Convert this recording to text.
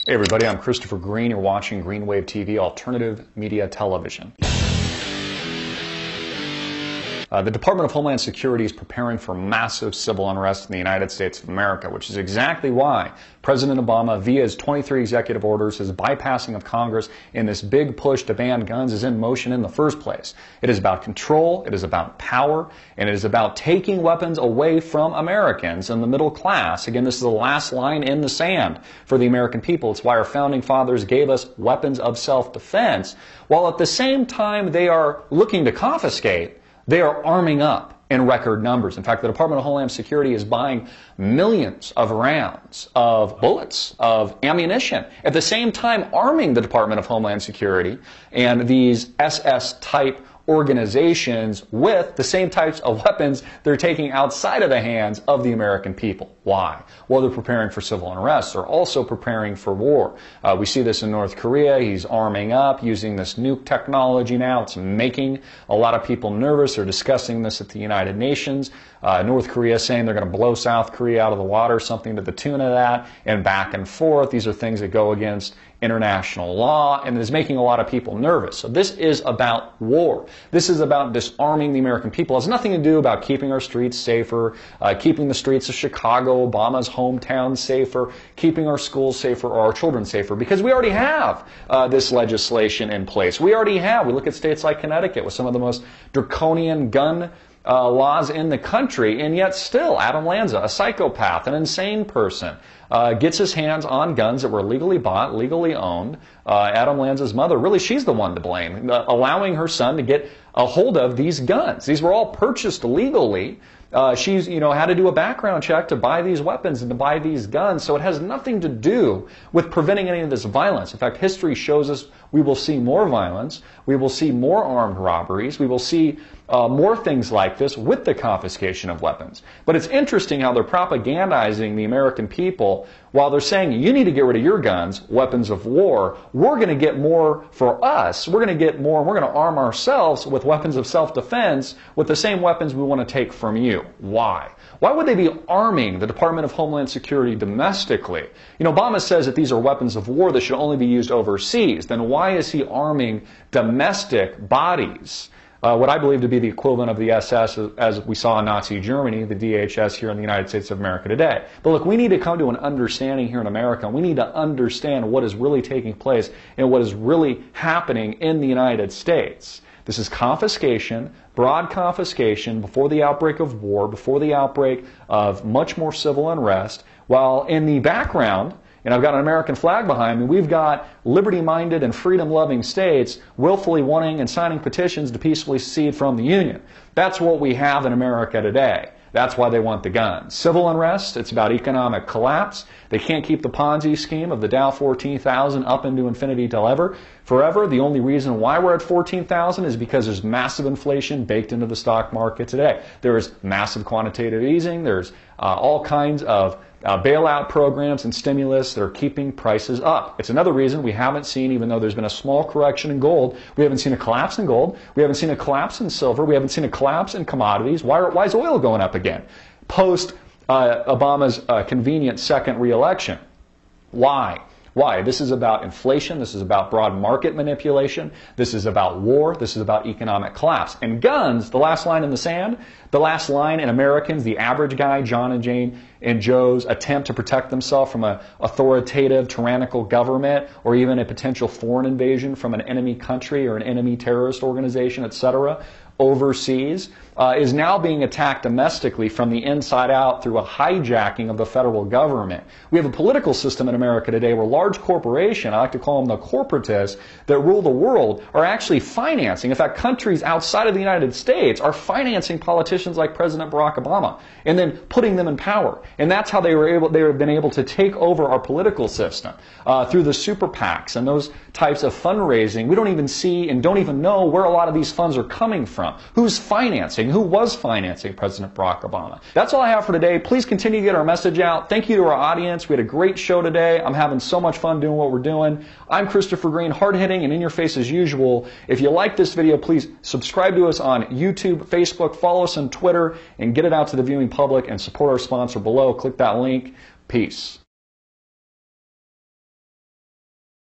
Hey everybody, I'm Christopher Green. You're watching Green Wave TV, alternative media television. The Department of Homeland Security is preparing for massive civil unrest in the United States of America, which is exactly why President Obama, via his 23 executive orders, his bypassing of Congress, and this big push to ban guns is in motion in the first place. It is about control, it is about power, and it is about taking weapons away from Americans and the middle class. Again, this is the last line in the sand for the American people. It's why our founding fathers gave us weapons of self-defense, while at the same time they are looking to confiscate. They are arming up in record numbers. In fact, the Department of Homeland Security is buying millions of rounds of bullets, of ammunition, at the same time arming the Department of Homeland Security and these SS-type organizations with the same types of weapons they're taking outside of the hands of the American people. Why? Well, they're preparing for civil unrest. They're also preparing for war. We see this in North Korea. He's arming up, using this nuke technology now. It's making a lot of people nervous. They're discussing this at the United Nations. North Korea saying they're going to blow South Korea out of the water, something to the tune of that, and back and forth. These are things that go against international law, and is making a lot of people nervous. So this is about war. This is about disarming the American people. It has nothing to do about keeping our streets safer, keeping the streets of Chicago, Obama's hometown, safer, keeping our schools safer, or our children safer, because we already have this legislation in place. We already have. We look at states like Connecticut with some of the most draconian gun laws in the country, and yet still Adam Lanza, a psychopath, an insane person, gets his hands on guns that were legally bought, legally owned. Adam Lanza's mother, really, she's the one to blame, allowing her son to get a hold of these guns. These were all purchased legally. She's, had to do a background check to buy these weapons and to buy these guns, so it has nothing to do with preventing any of this violence. In fact, history shows us we will see more violence, we will see more armed robberies, we will see more things like this with the confiscation of weapons. But it's interesting how they're propagandizing the American people while they're saying, you need to get rid of your guns, weapons of war. We're going to get more for us. We're going to get more, and we're going to arm ourselves with weapons of self-defense with the same weapons we want to take from you. Why? Why would they be arming the Department of Homeland Security domestically? Obama says that these are weapons of war that should only be used overseas. Then why is he arming domestic bodies? What I believe to be the equivalent of the SS as we saw in Nazi Germany, the DHS here in the United States of America today. But look, we need to come to an understanding here in America. We need to understand what is really taking place and what is really happening in the United States. This is confiscation, broad confiscation before the outbreak of war, before the outbreak of much more civil unrest, while in the background, and I've got an American flag behind me, we've got liberty-minded and freedom-loving states willfully wanting and signing petitions to peacefully secede from the Union. That's what we have in America today. That's why they want the guns. Civil unrest, it's about economic collapse. They can't keep the Ponzi scheme of the Dow 14,000 up into infinity till ever. Forever, the only reason why we're at 14,000 is because there's massive inflation baked into the stock market today. There is massive quantitative easing. There's all kinds of bailout programs and stimulus that are keeping prices up. It's another reason we haven't seen, even though there's been a small correction in gold, we haven't seen a collapse in gold, we haven't seen a collapse in silver, we haven't seen a collapse in commodities. Why is oil going up again? Post Obama's convenient second re-election. Why? Why? This is about inflation. This is about broad market manipulation. This is about war. This is about economic collapse. And guns, the last line in the sand, the last line in Americans, the average guy, John and Jane and Joe's attempt to protect themselves from an authoritative, tyrannical government or even a potential foreign invasion from an enemy country or an enemy terrorist organization, etc., overseas, is now being attacked domestically from the inside out through a hijacking of the federal government. We have a political system in America today where large corporations, I like to call them the corporatists, that rule the world are actually financing. In fact, countries outside of the United States are financing politicians like President Barack Obama and then putting them in power. And that's how they have been able to take over our political system through the super PACs and those types of fundraising. We don't even see and don't even know where a lot of these funds are coming from. Who's financing? Who was financing President Barack Obama? That's all I have for today. Please continue to get our message out. Thank you to our audience. We had a great show today. I'm having so much fun doing what we're doing. I'm Christopher Green, hard-hitting and in your face as usual. If you like this video, please subscribe to us on YouTube, Facebook, follow us on Twitter, and get it out to the viewing public and support our sponsor below. Click that link. Peace.